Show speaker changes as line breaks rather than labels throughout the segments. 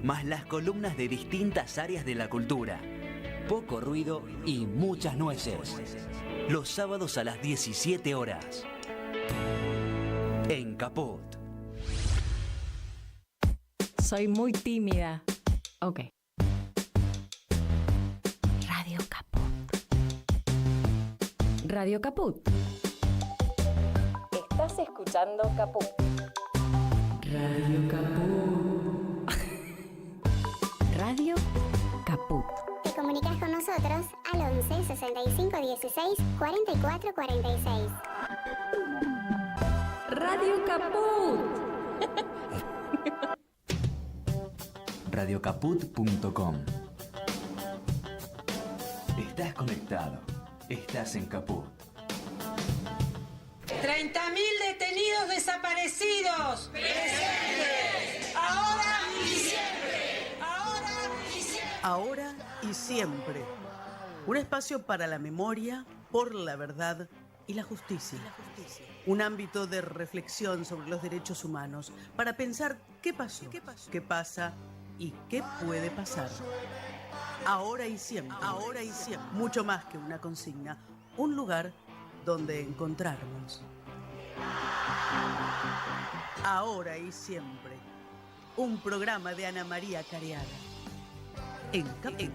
más las columnas de distintas áreas de la cultura. Poco ruido y muchas nueces. Los sábados a las 17 horas. En Caput.
Soy muy tímida. Ok. Radio Caput. Radio Caput. Estás escuchando Caput. Radio Caput. Radio Caput.
Te comunicas con nosotros al 11 65 16 44 46.
Radio Caput.
Radiocaput.com. Estás conectado. Estás en Caput.
30.000 detenidos desaparecidos. ¡Presentes! Ahora y siempre. Ahora y siempre.
Ahora y siempre. Un espacio para la memoria, por la verdad y la justicia. Un ámbito de reflexión sobre los derechos humanos para pensar qué pasó, qué pasa y qué puede pasar. Ahora y siempre. Ahora y siempre. Mucho más que una consigna. Un lugar donde encontrarnos. Ahora y siempre. Un programa de Ana María Cariaga. En Caput.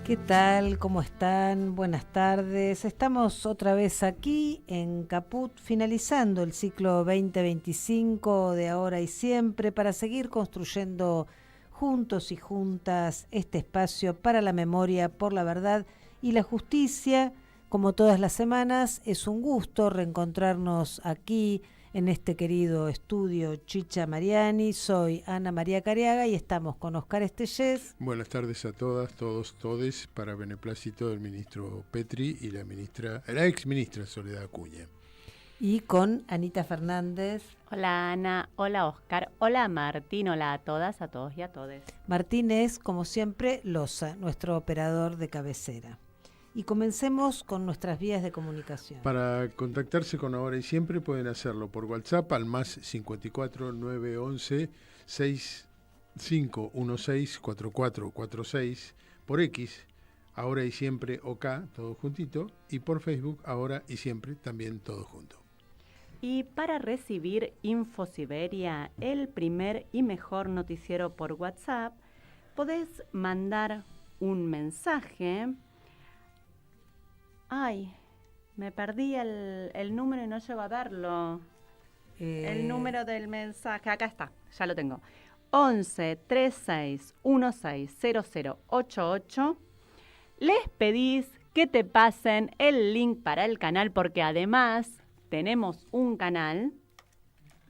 ¿Qué tal? ¿Cómo están? Buenas tardes. Estamos otra vez aquí en Caput, finalizando el ciclo 2025 de Ahora y Siempre, para seguir construyendo juntos y juntas este espacio para la memoria, por la verdad y la justicia. Como todas las semanas, es un gusto reencontrarnos aquí en este querido estudio Chicha Mariani. Soy Ana María Cariaga y estamos con Oscar Estellés.
Buenas tardes a todas, todos, todes, para beneplácito del ministro Petri y la ex ministra Soledad Acuña.
Y con Anita Fernández.
Hola Ana, hola Oscar, hola Martín, hola a todas, a todos y a todes.
Martín es, como siempre, Loza, nuestro operador de cabecera. Y comencemos con nuestras vías de comunicación.
Para contactarse con Ahora y Siempre pueden hacerlo por WhatsApp al más 54 911 6516 4446, por X, Ahora y Siempre OK, todo juntito, y por Facebook, Ahora y Siempre, también todo junto.
Y para recibir InfoSiberia, el primer y mejor noticiero por WhatsApp, podés mandar un mensaje. Ay, me perdí el número y no llego a verlo. El número del mensaje, acá está, ya lo tengo. 11 36 16 0088. Les pedís que te pasen el link para el canal, porque además tenemos un canal.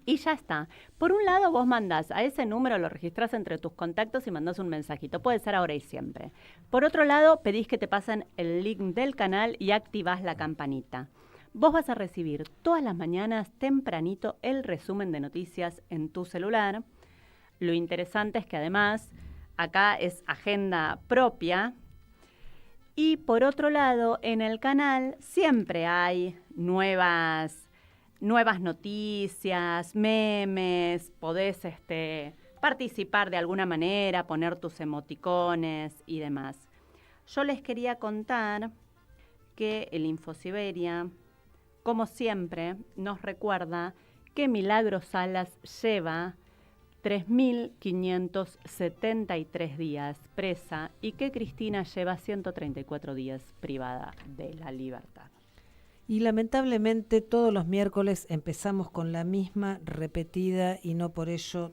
Y ya está. Por un lado, vos mandás a ese número, lo registrás entre tus contactos y mandás un mensajito. Puede ser Ahora y Siempre. Por otro lado, pedís que te pasen el link del canal y activás la campanita. Vos vas a recibir todas las mañanas tempranito el resumen de noticias en tu celular. Lo interesante es que además acá es agenda propia. Y por otro lado, en el canal siempre hay nuevas noticias, memes, podés participar de alguna manera, poner tus emoticones y demás. Yo les quería contar que el InfoSiberia, como siempre, nos recuerda que Milagros Salas lleva 3.573 días presa y que Cristina lleva 134 días privada de la libertad.
Y lamentablemente todos los miércoles empezamos con la misma repetida y no por ello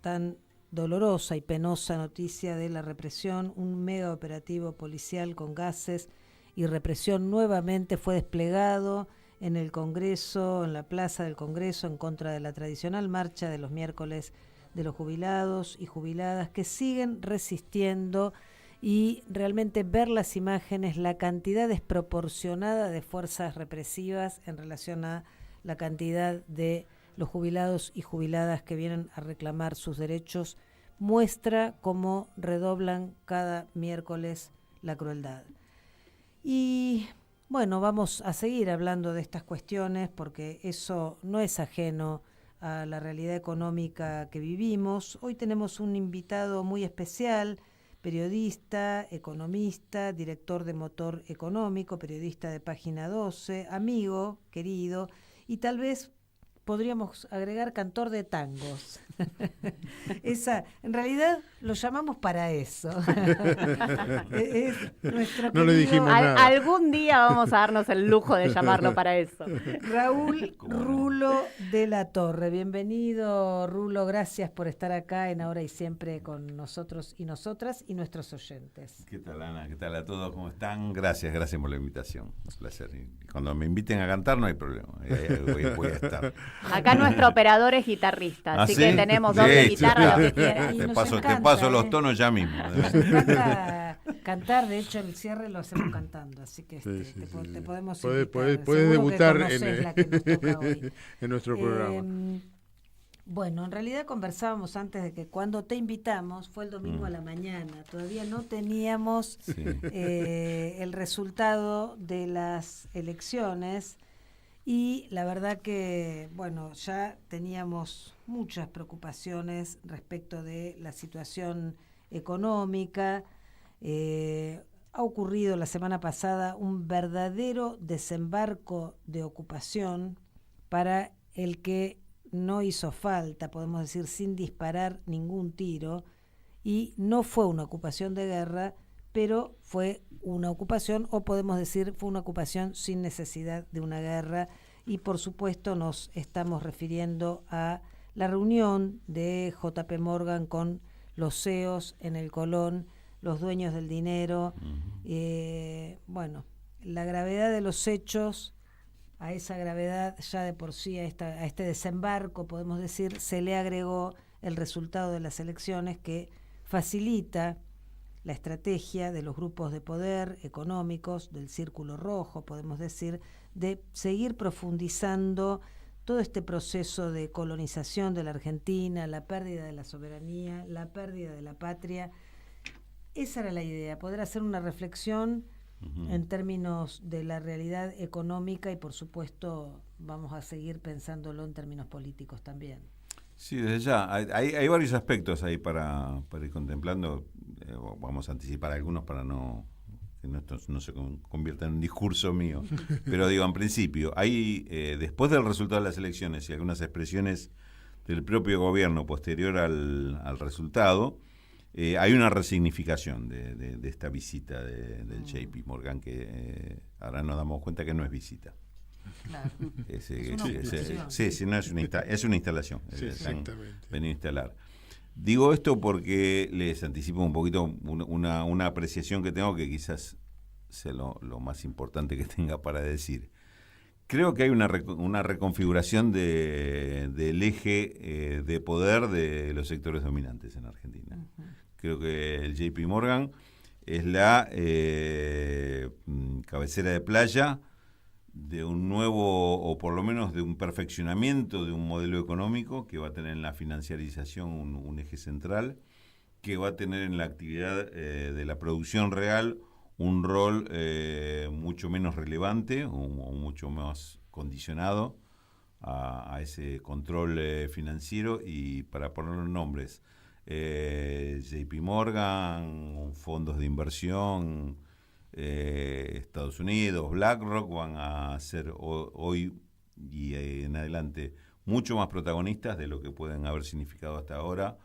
tan dolorosa y penosa noticia de la represión. Un mega operativo policial con gases y represión nuevamente fue desplegado en el Congreso, en la Plaza del Congreso, en contra de la tradicional marcha de los miércoles de los jubilados y jubiladas que siguen resistiendo. Y realmente ver las imágenes, la cantidad desproporcionada de fuerzas represivas en relación a la cantidad de los jubilados y jubiladas que vienen a reclamar sus derechos, muestra cómo redoblan cada miércoles la crueldad. Y bueno, vamos a seguir hablando de estas cuestiones porque eso no es ajeno a la realidad económica que vivimos. Hoy tenemos un invitado muy especial, periodista, economista, director de Motor Económico, periodista de Página 12, amigo, querido, y tal vez podríamos agregar cantor de tangos. En realidad lo llamamos para eso. Es nuestro
No le dijimos nada.
Algún día vamos a darnos el lujo de llamarlo para eso.
Raúl Rulo de la Torre. Bienvenido, Rulo. Gracias por estar acá en Ahora y Siempre con nosotros y nosotras y nuestros oyentes.
¿Qué tal, Ana? ¿Qué tal a todos? ¿Cómo están? Gracias por la invitación. Un placer. Y cuando me inviten a cantar no hay problema. Voy a estar.
Acá nuestro operador es guitarrista, así que tenemos doble guitarra, lo que quieras.
Te paso los tonos ya mismo.
Nos encanta cantar, de hecho el cierre lo hacemos cantando, así que te podemos invitar.
Puedes debutar
en
nuestro programa.
Bueno, en realidad conversábamos antes de que cuando te invitamos fue el domingo a la mañana, todavía no teníamos el resultado de las elecciones. Y la verdad que, bueno, ya teníamos muchas preocupaciones respecto de la situación económica. Ha ocurrido la semana pasada un verdadero desembarco de ocupación para el que no hizo falta, podemos decir, sin disparar ningún tiro. Y no fue una ocupación de guerra, pero fue una ocupación, o podemos decir, fue una ocupación sin necesidad de una guerra, y por supuesto nos estamos refiriendo a la reunión de JP Morgan con los CEOs en el Colón, los dueños del dinero. Bueno, la gravedad de los hechos, a esa gravedad ya de por sí, a este desembarco, podemos decir, se le agregó el resultado de las elecciones que facilita la estrategia de los grupos de poder económicos, del Círculo Rojo, podemos decir, de seguir profundizando todo este proceso de colonización de la Argentina, la pérdida de la soberanía, la pérdida de la patria. Esa era la idea, poder hacer una reflexión en términos de la realidad económica y, por supuesto, vamos a seguir pensándolo en términos políticos también.
Sí, desde ya. Hay varios aspectos ahí para ir contemplando. Vamos a anticipar algunos para que esto no se convierta en un discurso mío. Pero digo, en principio, hay después del resultado de las elecciones y algunas expresiones del propio gobierno posterior al resultado, hay una resignificación de esta visita del JP Morgan que ahora nos damos cuenta que no es visita.
Claro.
Es una instalación.
Sí, exactamente.
Venir a instalar. Digo esto porque les anticipo un poquito una apreciación que tengo que quizás sea lo más importante que tenga para decir. Creo que hay una reconfiguración del eje de poder de los sectores dominantes en Argentina. Uh-huh. Creo que el JP Morgan es la cabecera de playa de un nuevo, o por lo menos de un perfeccionamiento de un modelo económico que va a tener en la financiarización un eje central, que va a tener en la actividad de la producción real un rol mucho menos relevante o mucho más condicionado a ese control financiero. Y para poner nombres, JP Morgan, fondos de inversión, Estados Unidos, BlackRock van a ser hoy y en adelante mucho más protagonistas de lo que pueden haber significado hasta ahora.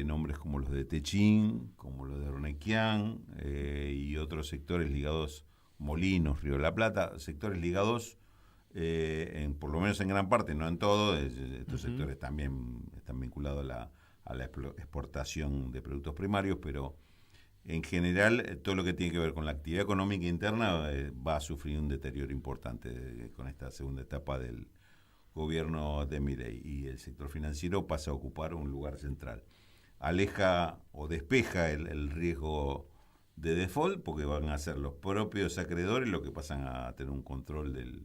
Nombres como los de Techin, como los de Ornequian y otros sectores ligados, Molinos, Río de la Plata, sectores ligados por lo menos en gran parte, no en todo. Estos sectores también están vinculados a la exportación de productos primarios, pero en general todo lo que tiene que ver con la actividad económica interna va a sufrir un deterioro importante con esta segunda etapa del gobierno de Milei, y el sector financiero pasa a ocupar un lugar central. Aleja o despeja el riesgo de default, porque van a ser los propios acreedores los que pasan a tener un control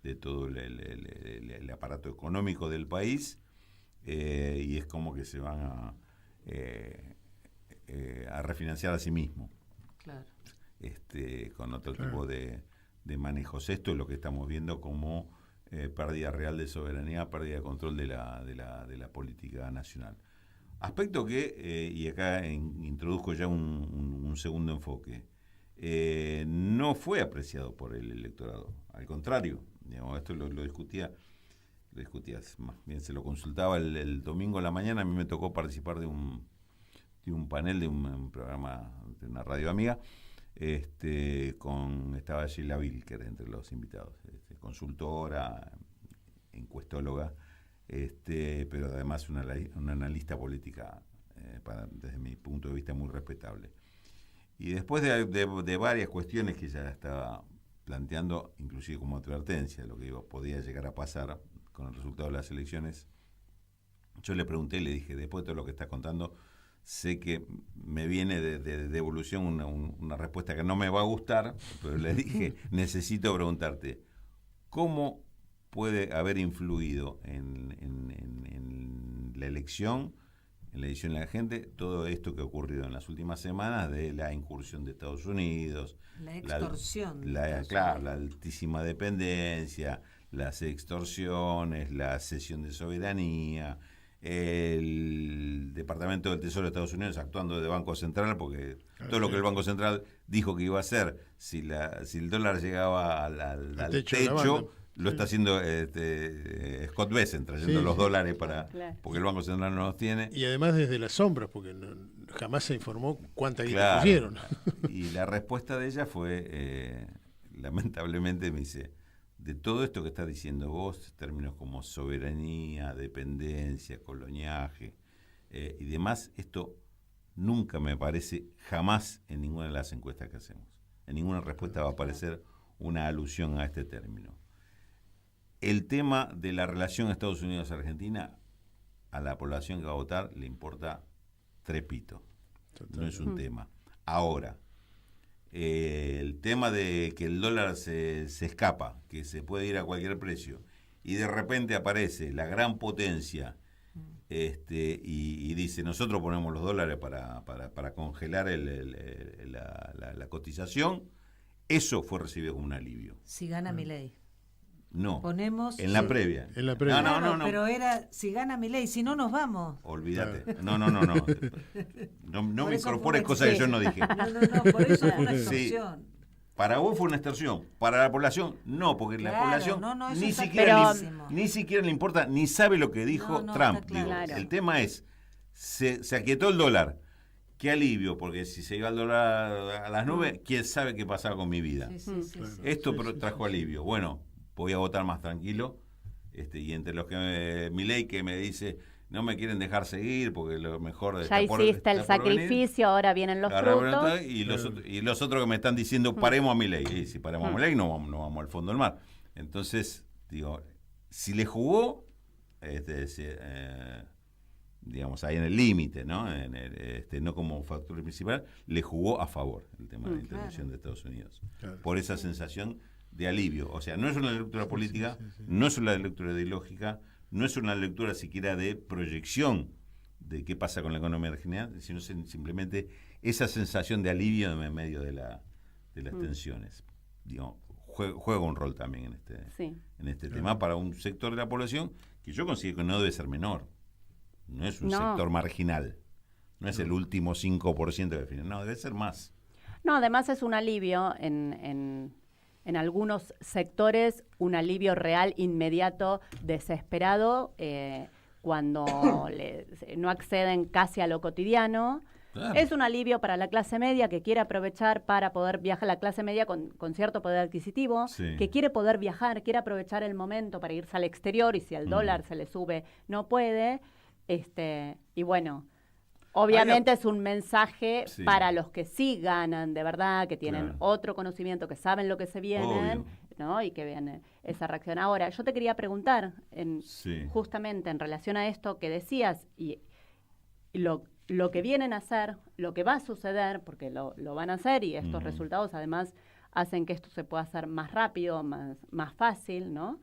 de todo el aparato económico del país, y es como que se van a refinanciar a sí mismos.
Claro.
con otro tipo de manejos. Esto es lo que estamos viendo como pérdida real de soberanía, pérdida de control de la política nacional. Aspecto que, y acá introduzco ya un segundo enfoque, no fue apreciado por el electorado. Al contrario, digamos, esto lo discutía, más bien se lo consultaba el domingo a la mañana. A mí me tocó participar de un panel de un programa de una radio amiga, estaba Sheila Wilker entre los invitados, consultora, encuestóloga, pero además una analista política, desde mi punto de vista, muy respetable. Y después de varias cuestiones que ella estaba planteando, inclusive como advertencia de lo que podía llegar a pasar con el resultado de las elecciones, yo le pregunté, le dije, después de todo lo que estás contando, sé que me viene de devolución una respuesta que no me va a gustar, pero le dije, necesito preguntarte, ¿cómo puede haber influido en la elección, en la decisión de la gente, todo esto que ha ocurrido en las últimas semanas de la incursión de Estados Unidos,
la extorsión,
la altísima dependencia, las extorsiones, la cesión de soberanía, el Departamento del Tesoro de Estados Unidos actuando de Banco Central, porque todo lo que el Banco Central dijo que iba a hacer, si el dólar llegaba al techo, lo está haciendo Scott Bessent, trayendo los dólares porque el Banco Central no los tiene.
Y además desde las sombras, porque jamás se informó cuánta guita pusieron.
Y la respuesta de ella fue, lamentablemente me dice, de todo esto que estás diciendo vos, términos como soberanía, dependencia, coloniaje y demás, esto nunca me aparece jamás en ninguna de las encuestas que hacemos. En ninguna respuesta va a aparecer una alusión a este término. El tema de la relación Estados Unidos-Argentina, a la población que va a votar le importa trepito. No es un tema. Ahora, el tema de que el dólar se escapa, que se puede ir a cualquier precio, y de repente aparece la gran potencia y dice, nosotros ponemos los dólares para congelar la cotización, eso fue recibido como un alivio.
Si gana Milei.
No,
ponemos
en la previa.
En la previa.
No, pero era si gana Milei, si no nos vamos.
Olvídate. No. No me incorpores cosas que yo no dije.
No, por eso fue una extorsión.
Sí. Para vos fue una extorsión, para la población no, porque la población ni siquiera le importa, ni sabe lo que dijo Trump. Claro. El tema es, se aquietó el dólar. Qué alivio, porque si se iba el dólar a las nubes, quién sabe qué pasaba con mi vida. Esto trajo alivio. Bueno, voy a votar más tranquilo, y entre los que Milei que me dice no me quieren dejar seguir porque lo mejor
ya hiciste el sacrificio, ahora vienen los frutos
y los otros que me están diciendo paremos a Milei, y si paremos a Milei no vamos al fondo del mar. Entonces digo, si le jugó digamos ahí en el límite, no no como factor principal, le jugó a favor el tema de la intervención de Estados Unidos, por esa sensación de alivio. O sea, no es una lectura política, no es una lectura ideológica, no es una lectura siquiera de proyección de qué pasa con la economía argentina, sino simplemente esa sensación de alivio en medio de las tensiones. Digo, juega un rol también en este tema para un sector de la población que yo considero que no debe ser menor. No es un sector marginal, no es el último 5% del final, no, debe ser más.
No, además es un alivio en algunos sectores, un alivio real, inmediato, desesperado, cuando no acceden casi a lo cotidiano. Claro. Es un alivio para la clase media que quiere aprovechar para poder viajar, la clase media con cierto poder adquisitivo, que quiere poder viajar, quiere aprovechar el momento para irse al exterior y si el dólar se le sube no puede. Y bueno, obviamente es un mensaje para los que sí ganan de verdad, que tienen otro conocimiento, que saben lo que se viene, ¿no? Y que ven esa reacción. Ahora, yo te quería preguntar, justamente en relación a esto que decías, y lo que vienen a hacer, lo que va a suceder, porque lo van a hacer, y estos resultados además hacen que esto se pueda hacer más rápido, más fácil, ¿no?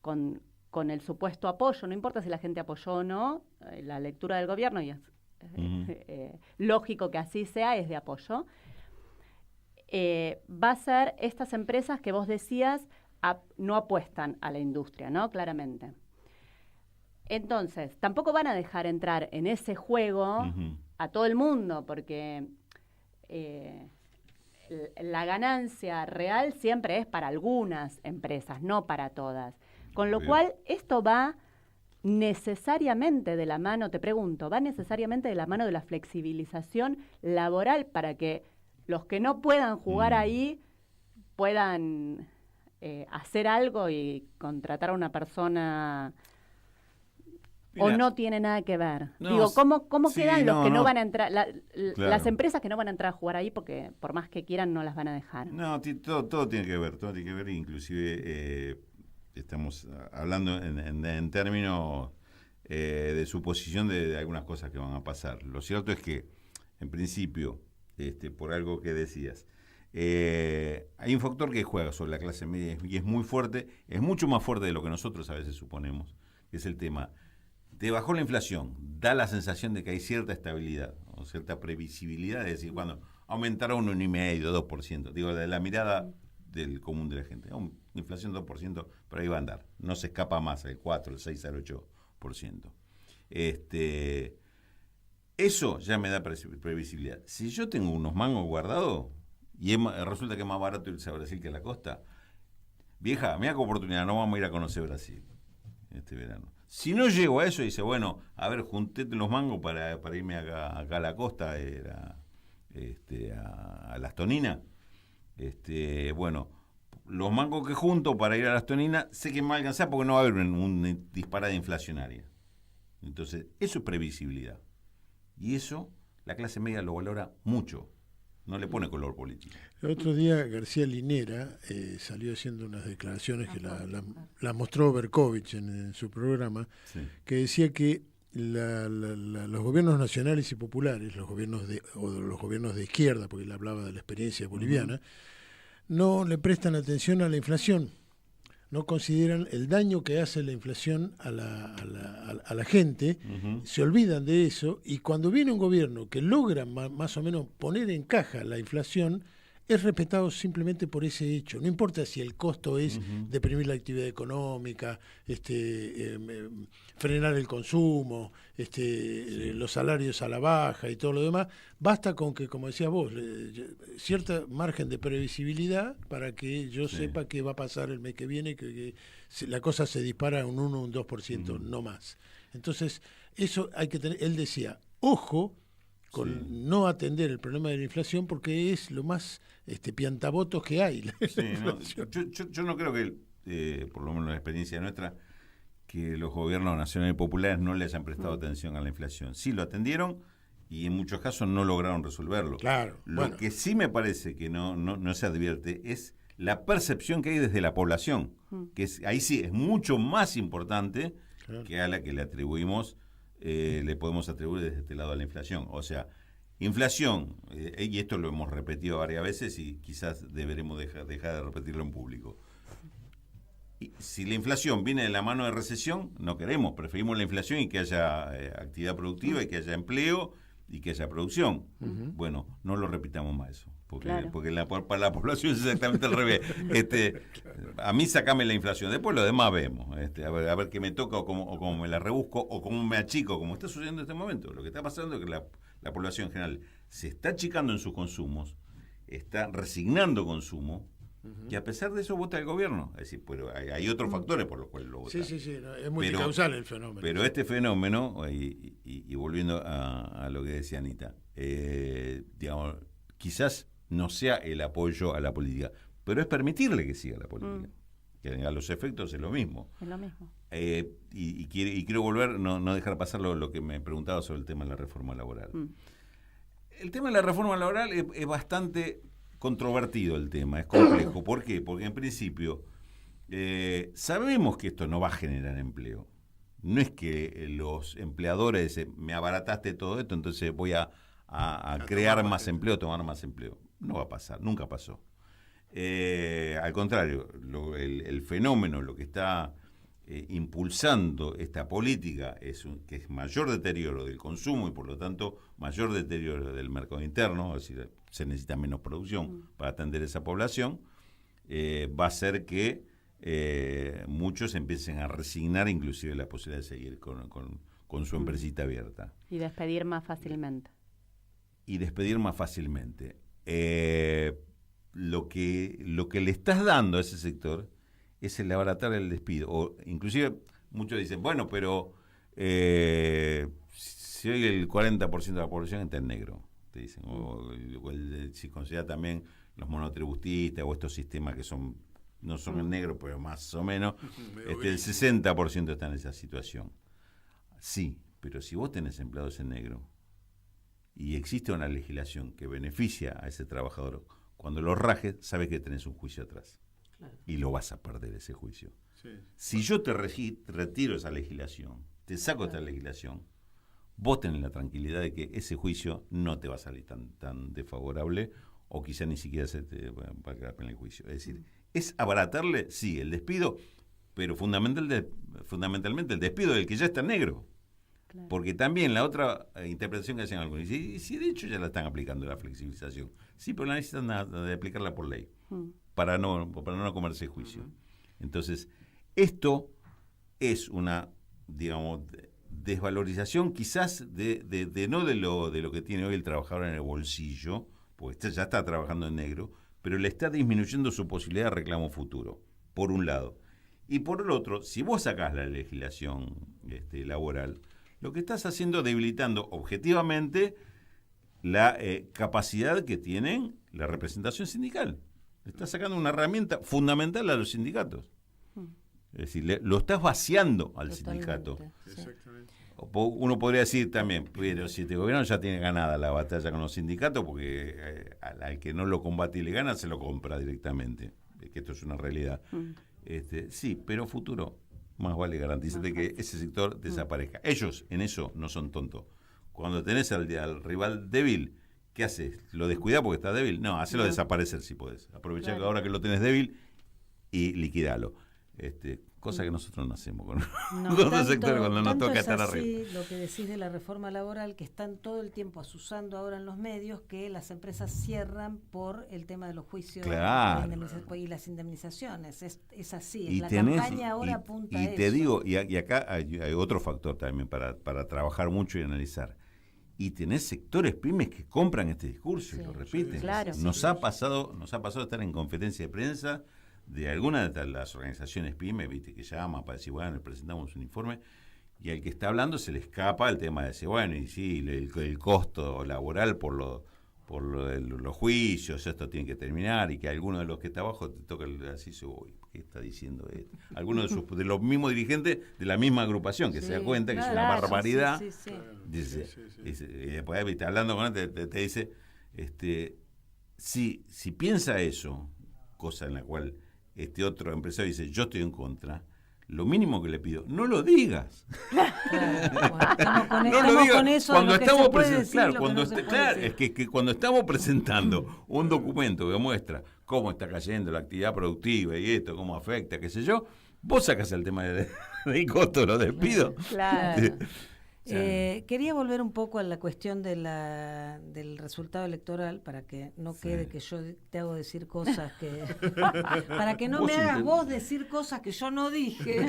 Con el supuesto apoyo, no importa si la gente apoyó o no, la lectura del gobierno, y es lógico que así sea, es de apoyo. va a ser estas empresas que vos decías no apuestan a la industria, ¿no? Claramente. Entonces, tampoco van a dejar entrar en ese juego a todo el mundo, porque la ganancia real siempre es para algunas empresas, no para todas. Con lo cual, esto va necesariamente de la mano, te pregunto, va necesariamente de la mano de la flexibilización laboral para que los que no puedan jugar ahí puedan hacer algo y contratar a una persona. Mira, ¿o no tiene nada que ver? No, digo, ¿cómo sí, quedan los que no van a entrar, claro, las empresas que no van a entrar a jugar ahí porque por más que quieran no las van a dejar?
No, todo tiene que ver, inclusive estamos hablando en términos de suposición de algunas cosas que van a pasar. Lo cierto es que, en principio, por algo que decías, hay un factor que juega sobre la clase media y es muy fuerte, es mucho más fuerte de lo que nosotros a veces suponemos, que es el tema. Te bajó la inflación, da la sensación de que hay cierta estabilidad o cierta previsibilidad, es decir, cuando aumentará un 1,5%, 2%, digo, de la mirada del común de la gente. Inflación 2%, pero ahí va a andar. No se escapa más el 4, el 6, el 8%. Eso ya me da previsibilidad. Si yo tengo unos mangos guardados y resulta que es más barato irse a Brasil que a la costa, vieja, me hago oportunidad, no vamos a ir a conocer Brasil este verano. Si no llego a eso, dice, bueno, a ver, juntete los mangos para irme acá a la costa, a Las Toninas. Bueno, los mangos que junto para ir a Las Toninas, sé que me va a alcanzar porque no va a haber una disparada inflacionaria. Entonces, eso es previsibilidad. Y eso la clase media lo valora mucho. No le pone color político.
El otro día García Linera salió haciendo unas declaraciones que la mostró Berkovich en su programa, sí, que decía que los gobiernos nacionales y populares, los gobiernos de izquierda, porque él hablaba de la experiencia boliviana, no le prestan atención a la inflación. No consideran el daño que hace la inflación a la gente, se olvidan de eso, y cuando viene un gobierno que logra más o menos poner en caja la inflación, es respetado simplemente por ese hecho. No importa si el costo es deprimir la actividad económica, frenar el consumo, los salarios a la baja y todo lo demás. Basta con que, como decías vos, cierto margen de previsibilidad para que yo sepa qué va a pasar el mes que viene, que la cosa se dispara a un 1 o un 2%, no más. Entonces, eso hay que tener. Él decía, ojo con no atender el problema de la inflación porque es lo más piantabotos que hay.
Yo no creo que, por lo menos la experiencia nuestra, que los gobiernos nacionales y populares no les hayan prestado atención a la inflación. Sí lo atendieron y en muchos casos no lograron resolverlo.
Claro.
Lo que sí me parece que no se advierte es la percepción que hay desde la población, que ahí sí es mucho más importante que a la que le atribuimos. Le podemos atribuir desde este lado a la inflación. O sea, inflación, y esto lo hemos repetido varias veces y quizás deberemos dejar de repetirlo en público. Y si la inflación viene de la mano de recesión, no queremos, preferimos la inflación y que haya actividad productiva y que haya empleo y que haya producción. Bueno, no lo repitamos más eso, porque para la población es exactamente al revés. A mí sacame la inflación, después lo demás vemos. A ver qué me toca o cómo me la rebusco o cómo me achico, como está sucediendo en este momento. Lo que está pasando es que la población en general se está achicando en sus consumos, está resignando consumo, que a pesar de eso vota el gobierno. Es decir, pero hay otros factores por los cuales lo vota.
Sí, es multicausal el fenómeno.
Pero este fenómeno, y volviendo a lo que decía Anita, digamos, quizás no sea el apoyo a la política, pero es permitirle que siga la política. Que a los efectos es lo mismo.
Es lo mismo.
Y quiero volver, no dejar pasar lo que me preguntaba sobre el tema de la reforma laboral. El tema de la reforma laboral es bastante controvertido el tema, es complejo. ¿Por qué? Porque en principio sabemos que esto no va a generar empleo. No es que los empleadores dicen, me abarataste todo esto, entonces voy a crear más empleo, tomar más empleo. No va a pasar, nunca pasó. Al contrario, el fenómeno, lo que está impulsando esta política que es mayor deterioro del consumo y por lo tanto mayor deterioro del mercado interno, es decir, se necesita menos producción para atender esa población, va a hacer que muchos empiecen a resignar inclusive la posibilidad de seguir con su empresita abierta.
Y despedir más fácilmente.
Lo que le estás dando a ese sector es el abaratar el despido. O inclusive muchos dicen, bueno, pero si hoy el 40% de la población está en negro, te dicen, si considera también los monotributistas o estos sistemas que no son en negro, pero más o menos, el 60% está en esa situación. Sí, pero si vos tenés empleados en negro y existe una legislación que beneficia a ese trabajador, cuando lo rajes, sabes que tenés un juicio atrás. Claro. Y lo vas a perder ese juicio. Sí. Si yo te retiro esa legislación, te saco esta legislación, vos tenés la tranquilidad de que ese juicio no te va a salir tan desfavorable, o quizá ni siquiera se te va a quedar en el juicio. Es decir, es abaratarle, sí, el despido, pero fundamentalmente el despido del que ya está en negro. Claro. Porque también la otra interpretación que hacen algunos, y si de hecho ya la están aplicando la flexibilización, sí, pero la necesitan de aplicarla por ley, para no comerse juicio. Entonces, esto es una, digamos, desvalorización quizás de no de lo que tiene hoy el trabajador en el bolsillo, porque ya está trabajando en negro, pero le está disminuyendo su posibilidad de reclamo futuro, por un lado. Y por el otro, si vos sacás la legislación laboral, lo que estás haciendo es debilitando objetivamente la capacidad que tienen la representación sindical. Le estás sacando una herramienta fundamental a los sindicatos. Es decir, lo estás vaciando al sindicato. Sí. Exactamente. Uno podría decir también, pero si este gobierno ya tiene ganada la batalla con los sindicatos, porque al que no lo combate y le gana, se lo compra directamente. Que esto es una realidad. Sí, pero futuro, más vale garantizarte que ese sector desaparezca. Ellos en eso no son tontos. Cuando tenés al rival débil, ¿qué haces? ¿Lo descuidás porque está débil? No, hacelo desaparecer si podés. Aprovechá que ahora que lo tenés débil y liquidalo. Cosa que nosotros no hacemos con otros sectores cuando nos toca estar arriba.
Lo que decís de la reforma laboral, que están todo el tiempo asusando ahora en los medios, que las empresas cierran por el tema de los juicios y las indemnizaciones. Es así, la campaña ahora apunta a eso.
Y te digo, y acá hay otro factor también para trabajar mucho y analizar. Y tenés sectores pymes que compran este discurso y lo repiten.
Claro.
Nos ha pasado a estar en conferencia de prensa de algunas de las organizaciones PYME, viste, que llaman para decir, bueno, le presentamos un informe, y al que está hablando se le escapa el tema de decir, bueno, y sí, el costo laboral por los juicios, esto tiene que terminar, y que alguno de los que está abajo te toca así, ¿qué está diciendo esto? Algunos de los mismos dirigentes de la misma agrupación, que se da cuenta que es una barbaridad. Dice, y después, viste, hablando con él, te dice, si piensa eso, cosa en la cual este otro empresario dice, yo estoy en contra, lo mínimo que le pido, no lo digas.
No lo digas. Con eso
cuando estamos presentando, es que cuando estamos presentando un documento que muestra cómo está cayendo la actividad productiva y esto, cómo afecta, qué sé yo, vos sacás el tema del costo de los despidos.
Claro.
Quería volver un poco a la cuestión del resultado electoral, para que no quede que yo te hago decir cosas que para que no me hagas vos decir cosas que yo no dije.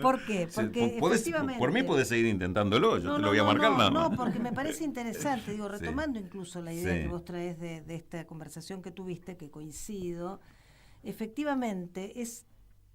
¿Por qué? Porque efectivamente,
por mí podés seguir intentándolo, yo te lo voy a marcar nada más.
No, porque me parece interesante, digo, retomando incluso la idea que vos traes de esta conversación que tuviste, que coincido, efectivamente es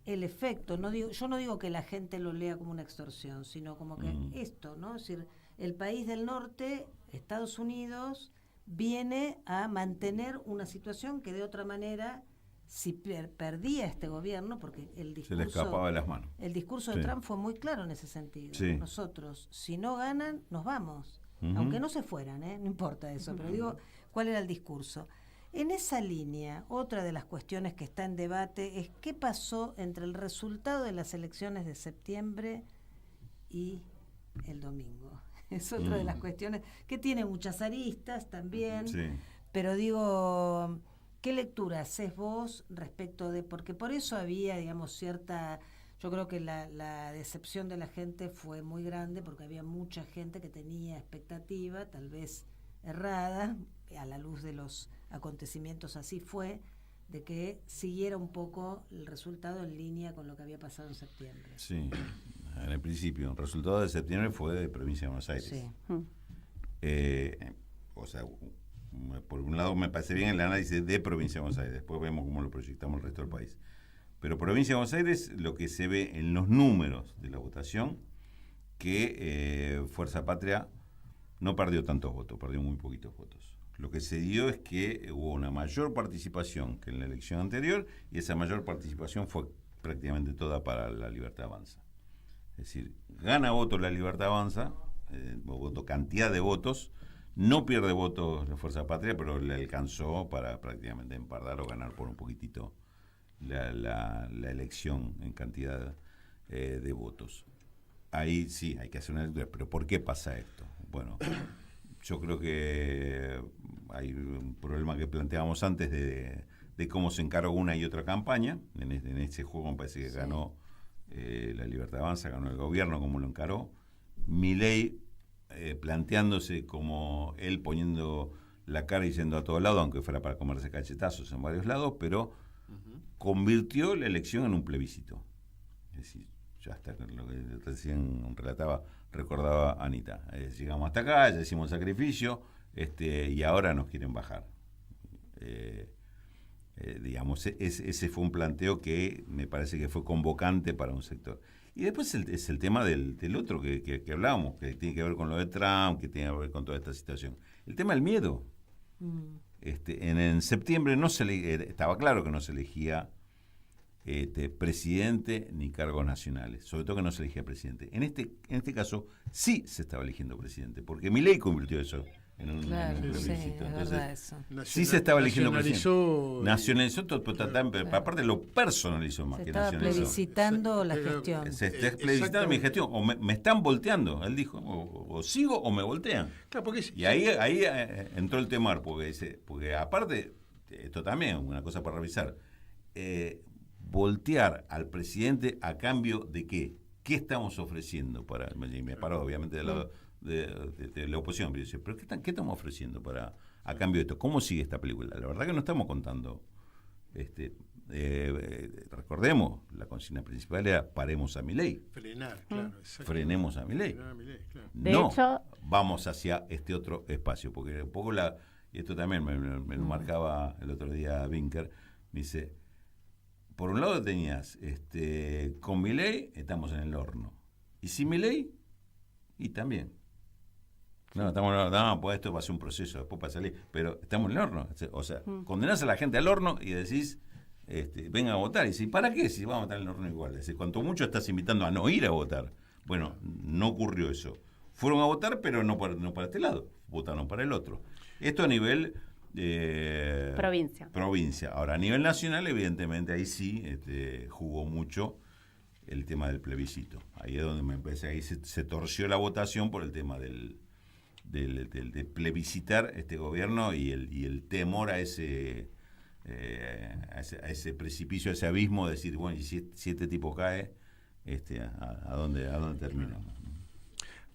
el efecto. Yo no digo que la gente lo lea como una extorsión, sino como que esto, ¿no? Es decir, el país del norte, Estados Unidos, viene a mantener una situación que de otra manera, si perdía este gobierno, porque el discurso,
se le escapaba de las manos.
El discurso de Trump fue muy claro en ese sentido. Nosotros, si no ganan, nos vamos. Aunque no se fueran, no importa eso, pero digo, ¿cuál era el discurso? En esa línea, otra de las cuestiones que está en debate es qué pasó entre el resultado de las elecciones de septiembre y el domingo. Es otra de las cuestiones que tiene muchas aristas también, pero digo, ¿qué lectura haces vos respecto de...? Porque por eso había, digamos, cierta... Yo creo que la decepción de la gente fue muy grande, porque había mucha gente que tenía expectativa, tal vez errada, a la luz de los acontecimientos así fue, de que siguiera un poco el resultado en línea con lo que había pasado en septiembre.
Sí, en el principio, el resultado de septiembre fue de Provincia de Buenos Aires.
Sí.
O sea, por un lado me parece bien el análisis de Provincia de Buenos Aires, después vemos cómo lo proyectamos el resto del país. Pero Provincia de Buenos Aires, lo que se ve en los números de la votación, que Fuerza Patria no perdió tantos votos, perdió muy poquitos votos. Lo que se dio es que hubo una mayor participación que en la elección anterior, y esa mayor participación fue prácticamente toda para la Libertad Avanza. Es decir, gana votos la Libertad Avanza, cantidad de votos, no pierde votos la Fuerza Patria, pero le alcanzó para prácticamente empardar o ganar por un poquitito la elección en cantidad de votos. Ahí sí hay que hacer una lectura, pero ¿por qué pasa esto? Bueno, yo creo que hay un problema que planteábamos antes de cómo se encargó una y otra campaña. En este juego me parece que ganó la Libertad Avanza, ganó el gobierno como lo encaró. Milei planteándose como él poniendo la cara y yendo a todos lados, aunque fuera para comerse cachetazos en varios lados, pero convirtió la elección en un plebiscito. Es decir, ya hasta lo que recién recordaba Anita. Llegamos hasta acá, ya hicimos sacrificio, y ahora nos quieren bajar. Digamos, ese fue un planteo que me parece que fue convocante para un sector. Y después es el tema del otro que hablábamos, que tiene que ver con lo de Trump, que tiene que ver con toda esta situación. El tema del miedo. En septiembre estaba claro que no se elegía presidente ni cargos nacionales, sobre todo que no se elegía presidente. En este caso sí se estaba eligiendo presidente, porque Milei convirtió eso en un plebiscito.
Sí, entonces,
sí se estaba eligiendo presidente. Nacionalizó todo, pero aparte lo personalizó más que nacionalizó.
Se estaba plebiscitando la gestión.
Se está plebiscitando mi gestión, o me están volteando, él dijo, o sigo o me voltean.
Claro, porque
y ahí entró el temor, porque aparte, esto también es una cosa para revisar, voltear al presidente a cambio de qué. ¿Qué estamos ofreciendo para? Y me paro obviamente del lado de la oposición, pero dice, ¿pero qué estamos ofreciendo a cambio de esto? ¿Cómo sigue esta película? La verdad que no estamos contando. Recordemos, la consigna principal era paremos a Milei.
Frenar, claro.
Frenemos a Milei.
Claro.
De
No,
hecho,
vamos hacia este otro espacio, porque un poco y esto también me lo marcaba el otro día Vinker, me dice, por un lado tenías, con Milei estamos en el horno, y sin Milei, y también. No, pues esto va a ser un proceso, después para salir, pero estamos en el horno. O sea, condenás a la gente al horno y decís, venga a votar. Y decís, ¿para qué? Si vamos a estar en el horno igual. Es decir, cuanto mucho estás invitando a no ir a votar. Bueno, no ocurrió eso. Fueron a votar, pero no para este lado, votaron para el otro. Esto a nivel provincia. Ahora, a nivel nacional, evidentemente, ahí sí jugó mucho el tema del plebiscito. Ahí es donde me parece, ahí se torció la votación por el tema de plebiscitar este gobierno y el temor a ese precipicio, a ese abismo, de decir, bueno, y si este tipo cae, ¿a dónde termina?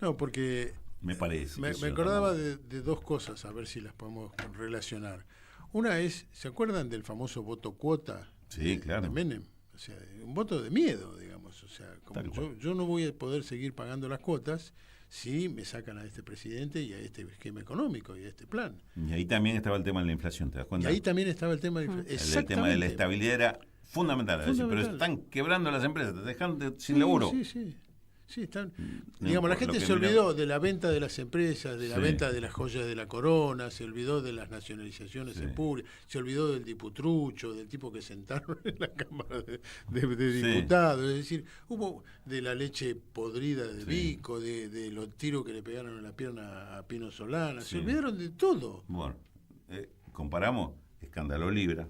No, porque
me parece.
Me acordaba de dos cosas, a ver si las podemos relacionar. Una es, ¿se acuerdan del famoso voto cuota?
Sí, claro.
De Menem. O sea, un voto de miedo, digamos. O sea, como yo no voy a poder seguir pagando las cuotas si me sacan a este presidente y a este esquema económico y a este plan.
Y ahí también estaba el tema de la inflación, ¿te das cuenta?
Y ahí también estaba el tema de la inflación.
El tema de la estabilidad era fundamental. Decir, pero están quebrando las empresas, te dejan sin laburo.
Sí, están. Digamos, la gente se olvidó de la venta de las empresas, de la venta de las joyas de la corona, se olvidó de las nacionalizaciones en público, se olvidó del diputrucho, del tipo que sentaron en la Cámara de Diputados. Es decir, hubo de la leche podrida de Vico, de los tiros que le pegaron en la pierna a Pino Solana, se olvidaron de todo.
Bueno, comparamos escándalo Libra.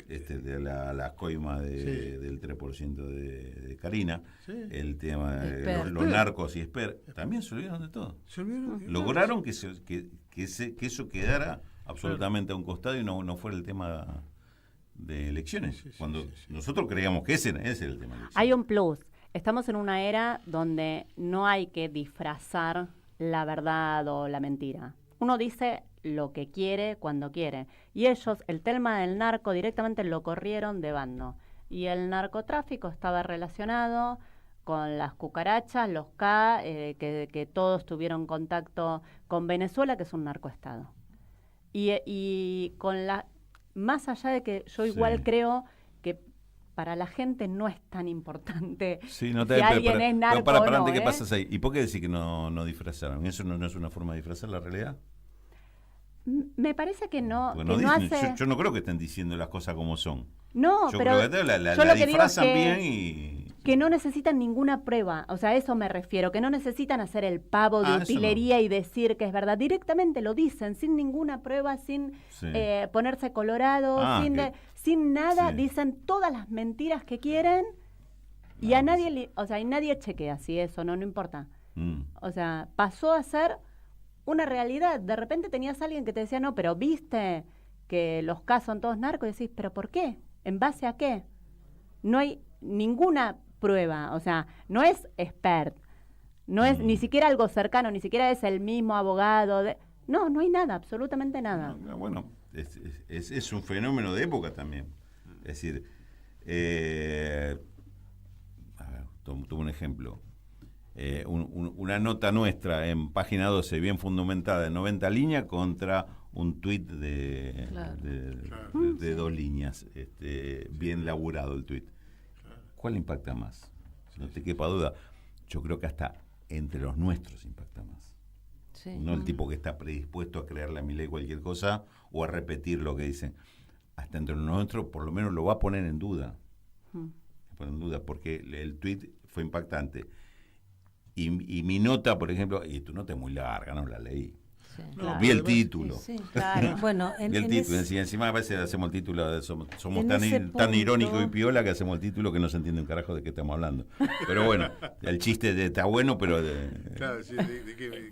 De la coima del 3% de Karina, el tema de los narcos y Esper, también se olvidaron de todo. Lograron que eso quedara absolutamente a un costado y no fuera el tema de elecciones. Cuando nosotros creíamos que ese era el tema de elecciones.
Hay un plus. Estamos en una era donde no hay que disfrazar la verdad o la mentira. Uno dice lo que quiere cuando quiere. Y ellos, el tema del narco, directamente lo corrieron de bando. Y el narcotráfico estaba relacionado con las cucarachas, los K, que todos tuvieron contacto con Venezuela, que es un narcoestado. Y con más allá de que yo igual creo que para la gente no es tan importante
si
alguien es narco
para,
o no.
¿qué pasa ahí? ¿Y por qué decir que no disfrazaron? ¿Eso no es una forma de disfrazar la realidad?
Me parece que no,
Porque
que no hace...
yo no creo que estén diciendo las cosas como son.
No,
yo
pero
creo que
yo lo que
disfrazan
digo es
bien y...
que no necesitan ninguna prueba, o sea, a eso me refiero, que no necesitan hacer el pavo de utilería y decir que es verdad, directamente lo dicen, sin ninguna prueba, sin ponerse colorado, sin nada, dicen todas las mentiras que quieren y a nadie, y nadie chequea si eso no importa. O sea, pasó a ser una realidad. De repente tenías a alguien que te decía, no, pero viste que los casos son todos narcos, y decís, ¿pero por qué? ¿En base a qué? No hay ninguna prueba, o sea, no es expert, no es ni siquiera algo cercano, ni siquiera es el mismo abogado. No hay nada, absolutamente nada.
No, bueno, es un fenómeno de época también. Es decir, a ver, tomo un ejemplo. Una nota nuestra en página 12, bien fundamentada, de 90 líneas, contra un tuit de 2 líneas, bien laburado el tuit. ¿Cuál impacta más? No te quepa duda. Yo creo que hasta entre los nuestros impacta más. Sí. No el tipo que está predispuesto a creerle a Milei cualquier cosa o a repetir lo que dicen. Hasta entre los nuestros por lo menos lo va a poner en duda. Porque el tuit fue impactante. Y mi nota, por ejemplo, y tu nota es muy larga, no la leí. Sí, claro. Vi el título.
Sí, claro. Bueno,
vi el título. Encima a veces hacemos el título, somos tan irónicos y piola que hacemos el título que no se entiende un carajo de qué estamos hablando. Pero bueno, el chiste está bueno, pero...
Claro, sí,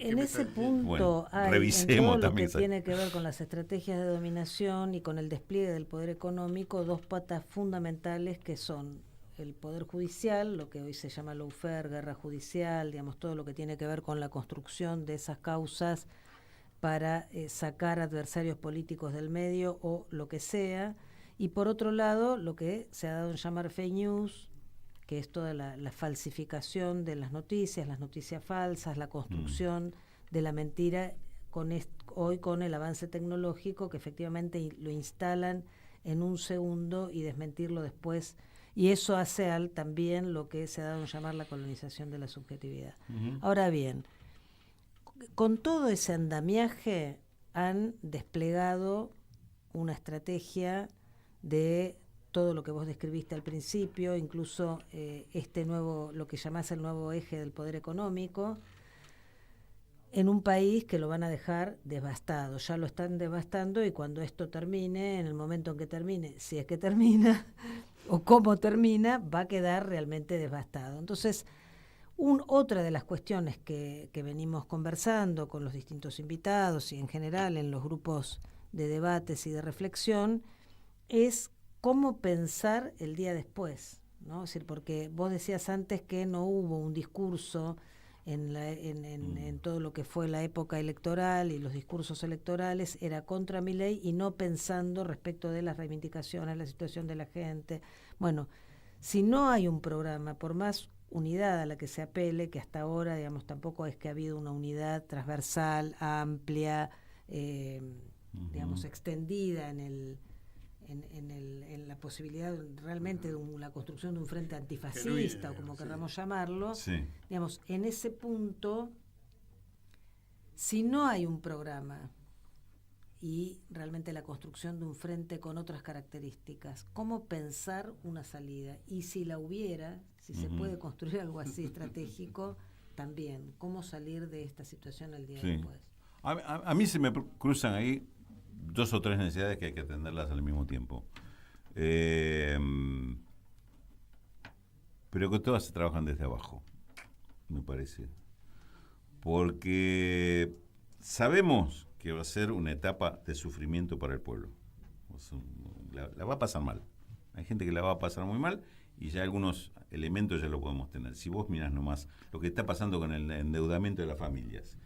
en ese punto hay
revisemos
en todo
también
lo que tiene que ver con las estrategias de dominación y con el despliegue del poder económico, 2 patas fundamentales que son el poder judicial, lo que hoy se llama lawfare, guerra judicial, digamos, todo lo que tiene que ver con la construcción de esas causas para sacar adversarios políticos del medio o lo que sea, y por otro lado lo que se ha dado en llamar fake news, que es toda la falsificación de las noticias falsas, la construcción de la mentira, hoy con el avance tecnológico que efectivamente lo instalan en un segundo y desmentirlo después, y eso hace también lo que se ha dado en llamar la colonización de la subjetividad. Ahora bien, con todo ese andamiaje han desplegado una estrategia de todo lo que vos describiste al principio, incluso lo que llamás el nuevo eje del poder económico, en un país que lo van a dejar devastado. Ya lo están devastando y cuando esto termine, en el momento en que termine, si es que termina, o cómo termina, va a quedar realmente devastado. Entonces, otra de las cuestiones que venimos conversando con los distintos invitados y en general en los grupos de debates y de reflexión es cómo pensar el día después, ¿no? Es decir, porque vos decías antes que no hubo un discurso en todo lo que fue la época electoral y los discursos electorales, era contra Milei y no pensando respecto de las reivindicaciones, la situación de la gente. Bueno, si no hay un programa, por más unidad a la que se apele, que hasta ahora, digamos, tampoco es que ha habido una unidad transversal, amplia, digamos, extendida en la posibilidad realmente de la construcción de un frente antifascista, o como querramos llamarlo, digamos, en ese punto, si no hay un programa y realmente la construcción de un frente con otras características, ¿cómo pensar una salida? Y si la hubiera, si se puede construir algo así estratégico, también, ¿cómo salir de esta situación al día después?
A mí se me cruzan ahí 2 o 3 necesidades que hay que atenderlas al mismo tiempo. Pero que todas se trabajan desde abajo, me parece. Porque sabemos que va a ser una etapa de sufrimiento para el pueblo. La va a pasar mal. Hay gente que la va a pasar muy mal y ya algunos elementos ya lo podemos tener. Si vos mirás nomás lo que está pasando con el endeudamiento de las familias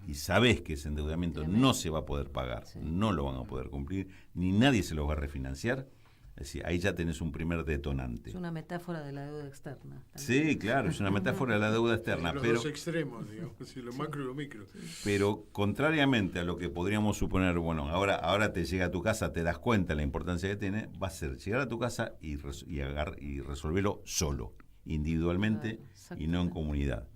y sabés que ese endeudamiento no se va a poder pagar, no lo van a poder cumplir, ni nadie se lo va a refinanciar, es decir, ahí ya tenés un primer detonante.
Es una metáfora de la deuda externa.
Sí, claro, es una metáfora de la deuda externa.
Los dos extremos, digamos, lo macro y lo micro.
Pero contrariamente a lo que podríamos suponer, bueno, ahora te llega a tu casa, te das cuenta de la importancia que tiene, va a ser llegar a tu casa y resolverlo solo, individualmente, y no en comunidad.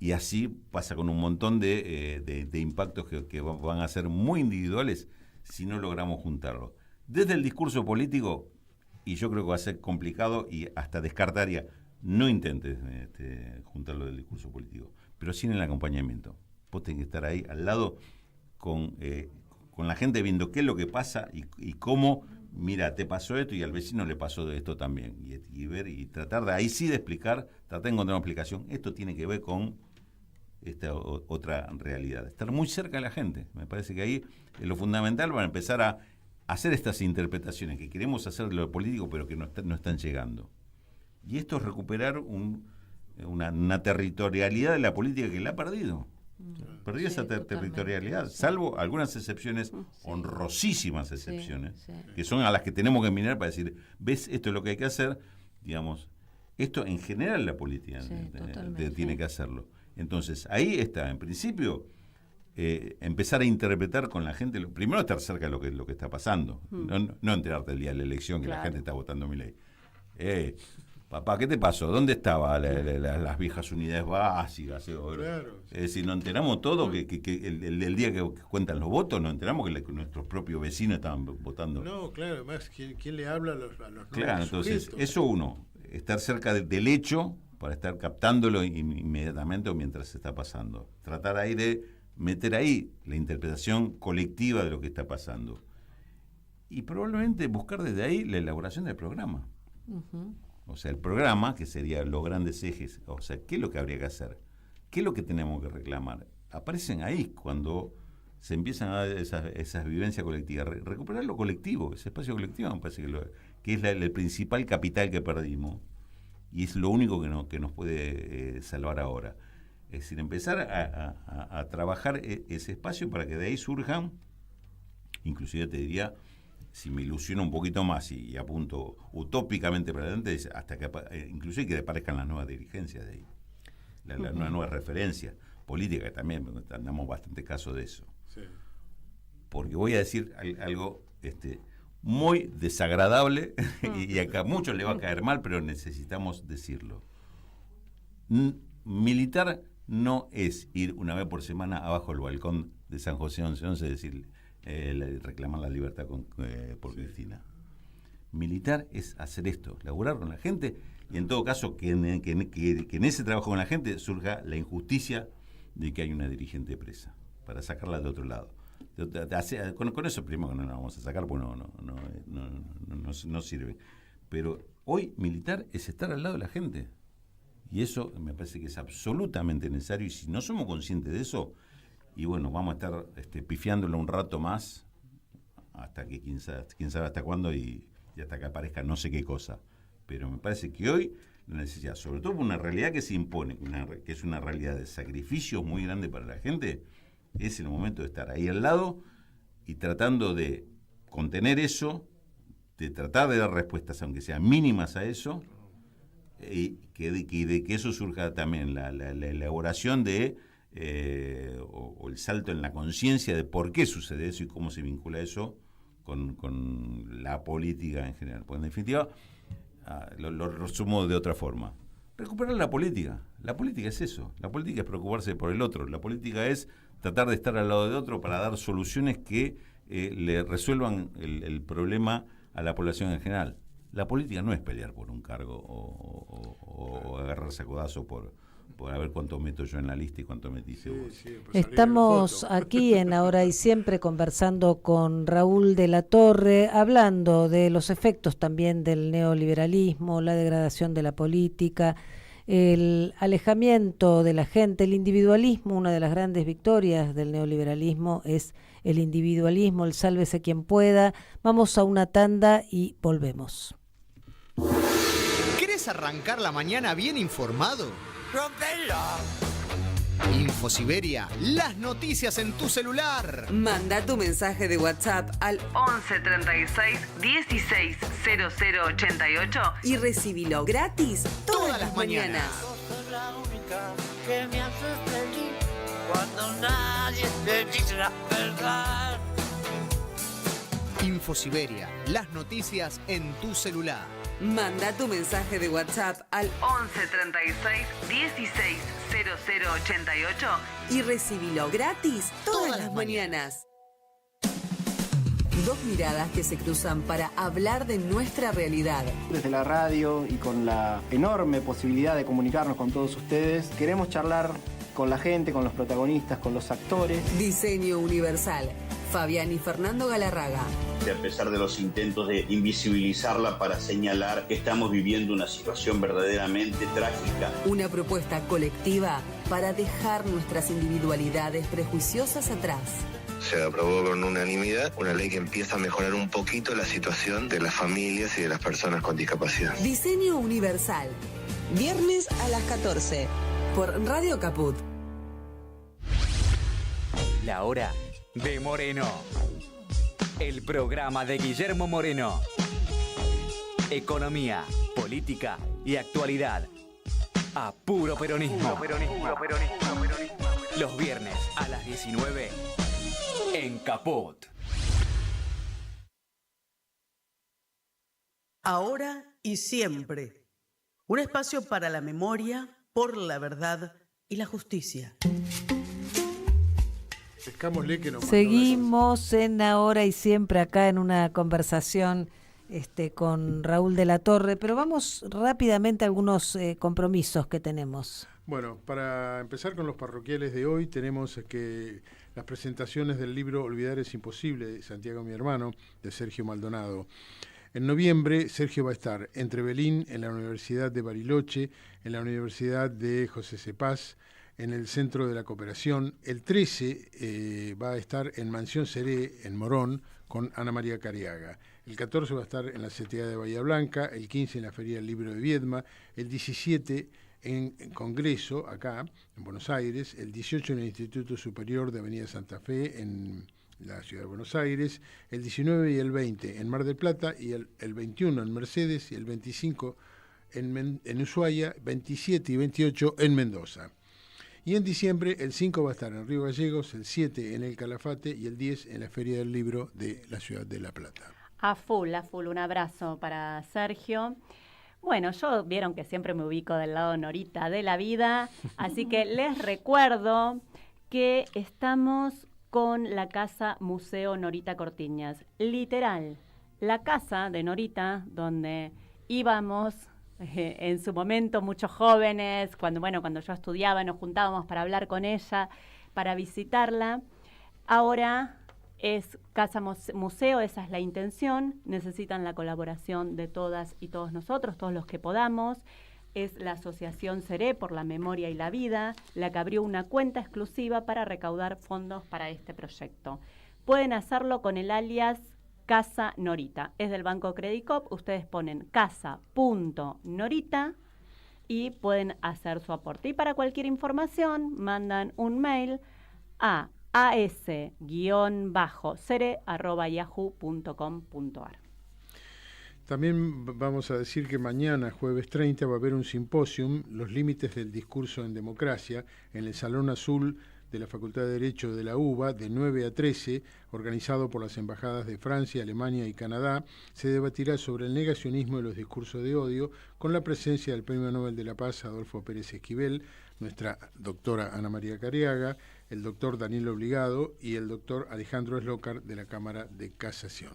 Y así pasa con un montón de impactos que van a ser muy individuales si no logramos juntarlo. Desde el discurso político, y yo creo que va a ser complicado y hasta descartaría, no intentes juntarlo del discurso político, pero sí en el acompañamiento. Vos tenés que estar ahí al lado con la gente viendo qué es lo que pasa y cómo, mira, te pasó esto y al vecino le pasó esto también. Y ver y tratar de ahí sí de explicar, tratar de encontrar una explicación. Esto tiene que ver con esta otra realidad. Estar muy cerca de la gente. Me parece que ahí es lo fundamental para empezar a hacer estas interpretaciones que queremos hacer de lo político, pero que no están llegando. Y esto es recuperar una territorialidad de la política que la ha perdido. Perdió esa territorialidad, salvo algunas excepciones, honrosísimas excepciones, que son a las que tenemos que mirar para decir, ¿ves? Esto es lo que hay que hacer. Digamos, esto en general la política tiene que hacerlo. Entonces, ahí está, en principio, empezar a interpretar con la gente, primero estar cerca de lo que está pasando, no enterarte el día de la elección que la gente está votando Milei. Papá, ¿qué te pasó? ¿Dónde estaban las viejas unidades básicas?
Claro.
Es decir, nos enteramos todo que el día que cuentan los votos, nos enteramos que nuestros propios vecinos estaban votando.
No, claro, además, ¿quién le habla a los
Claro, entonces,
sujetos?
eso uno, estar cerca del hecho para estar captándolo inmediatamente o mientras se está pasando. Tratar ahí de meter ahí la interpretación colectiva de lo que está pasando. Y probablemente buscar desde ahí la elaboración del programa. O sea, el programa, que serían los grandes ejes, o sea, ¿qué es lo que habría que hacer? ¿Qué es lo que tenemos que reclamar? Aparecen ahí cuando se empiezan a dar esas vivencias colectivas. Recuperar lo colectivo, ese espacio colectivo me parece que es el principal capital que perdimos y es lo único que nos puede salvar ahora. Es decir, empezar a trabajar ese espacio para que de ahí surjan, inclusive te diría, si me ilusiono un poquito más y apunto utópicamente para adelante, hasta que inclusive que aparezcan las nuevas dirigencias de ahí, las nuevas referencias políticas, que también damos bastante caso de eso. Sí. Porque voy a decir algo muy desagradable y acá a muchos le va a caer mal, pero necesitamos decirlo. Militar no es ir una vez por semana abajo del balcón de San José 1111 y decir reclamar la libertad por Cristina. Militar es hacer esto, laburar con la gente y en todo caso que en ese trabajo con la gente surja la injusticia de que hay una dirigente presa, para sacarla de otro lado. Con eso primero no la vamos a sacar porque no sirve. Pero hoy militar es estar al lado de la gente. Y eso me parece que es absolutamente necesario. Y si no somos conscientes de eso, y bueno, vamos a estar pifiándolo un rato más, hasta que quién sabe hasta cuándo y hasta que aparezca no sé qué cosa. Pero me parece que hoy la necesidad, sobre todo por una realidad que se impone, que es una realidad de sacrificio muy grande para la gente, es el momento de estar ahí al lado y tratando de contener eso, de tratar de dar respuestas, aunque sean mínimas a eso, y de que eso surja también la elaboración de o el salto en la conciencia de por qué sucede eso y cómo se vincula eso con la política en general. Porque en definitiva, lo resumo de otra forma. Recuperar la política. La política es eso. La política es preocuparse por el otro. La política es tratar de estar al lado de otro para dar soluciones que le resuelvan el problema a la población en general. La política no es pelear por un cargo o agarrarse a codazo por a ver cuánto meto yo en la lista y cuánto metiste vos.
Estamos aquí en Ahora y Siempre conversando con Raúl de la Torre, hablando de los efectos también del neoliberalismo, la degradación de la política, el alejamiento de la gente, el individualismo. Una de las grandes victorias del neoliberalismo es el individualismo, el sálvese quien pueda. Vamos a una tanda y volvemos.
¿Querés arrancar la mañana bien informado?
¡Rompelo!
Infosiberia, las noticias en tu celular.
Manda tu mensaje de WhatsApp al 11 36 16 00 88 y recibilo gratis todas las mañanas.
Sos la única que me haces feliz cuando nadie te dice la verdad.
Infosiberia, las noticias en tu celular.
Manda tu mensaje de WhatsApp al 11 36 16 00 88 y recibilo gratis todas las mañanas. Dos miradas que se cruzan para hablar de nuestra realidad.
Desde la radio y con la enorme posibilidad de comunicarnos con todos ustedes, queremos charlar con la gente, con los protagonistas, con los actores.
Diseño Universal. Fabián y Fernando Galarraga.
A pesar de los intentos de invisibilizarla para señalar que estamos viviendo una situación verdaderamente trágica.
Una propuesta colectiva para dejar nuestras individualidades prejuiciosas atrás.
Se aprobó con unanimidad una ley que empieza a mejorar un poquito la situación de las familias y de las personas con discapacidad.
Diseño Universal. Viernes a las 14 por Radio Caput.
La hora de Moreno. El programa de Guillermo Moreno. Economía, política y actualidad. A puro peronismo. Los viernes a las 19 en Caput.
Ahora y siempre. Un espacio para la memoria, por la verdad y la justicia.
Seguimos en Ahora y Siempre acá en una conversación con Raúl de la Torre, pero vamos rápidamente a algunos compromisos que tenemos.
Bueno, para empezar con los parroquiales de hoy, tenemos que las presentaciones del libro Olvidar es imposible, de Santiago mi hermano, de Sergio Maldonado. En noviembre, Sergio va a estar en Trevelín, en la Universidad de Bariloche, en la Universidad de José Cepaz, en el Centro de la Cooperación. El 13 va a estar en Mansión Seré, en Morón, con Ana María Cariaga. El 14 va a estar en la CTA de Bahía Blanca, el 15 en la Feria del Libro de Viedma, el 17 en Congreso, acá, en Buenos Aires, el 18 en el Instituto Superior de Avenida Santa Fe, en la Ciudad de Buenos Aires, el 19 y el 20 en Mar del Plata, y el 21 en Mercedes, y el 25 en Ushuaia, 27 y 28 en Mendoza. Y en diciembre, el 5 va a estar en Río Gallegos, el 7 en El Calafate y el 10 en la Feria del Libro de la Ciudad de La Plata.
A full. Un abrazo para Sergio. Bueno, vieron que siempre me ubico del lado Norita de la vida, así que les recuerdo que estamos con la Casa Museo Norita Cortiñas. Literal, la casa de Norita, donde íbamos en su momento muchos jóvenes, cuando yo estudiaba, nos juntábamos para hablar con ella, para visitarla. Ahora es Casa Museo, esa es la intención. Necesitan la colaboración de todas y todos nosotros, todos los que podamos. Es la Asociación Seré por la Memoria y la Vida, la que abrió una cuenta exclusiva para recaudar fondos para este proyecto. Pueden hacerlo con el alias Casa Norita. Es del Banco Credicop. Ustedes ponen casa.norita y pueden hacer su aporte. Y para cualquier información, mandan un mail a as-sere@yahoo.com.ar.
También vamos a decir que mañana, jueves 30, va a haber un simposium, Los límites del discurso en democracia, en el Salón Azul de la Facultad de Derecho de la UBA, de 9 a 13, organizado por las embajadas de Francia, Alemania y Canadá. Se debatirá sobre el negacionismo y los discursos de odio, con la presencia del Premio Nobel de la Paz, Adolfo Pérez Esquivel, nuestra doctora Ana María Cariaga, el doctor Daniel Obligado y el doctor Alejandro Eslocar, de la Cámara de Casación.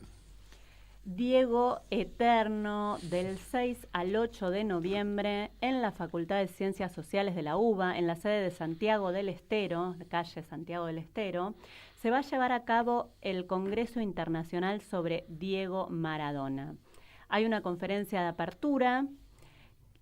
Diego Eterno, del 6 al 8 de noviembre, en la Facultad de Ciencias Sociales de la UBA, en la sede de Santiago del Estero, calle Santiago del Estero, se va a llevar a cabo el Congreso Internacional sobre Diego Maradona. Hay una conferencia de apertura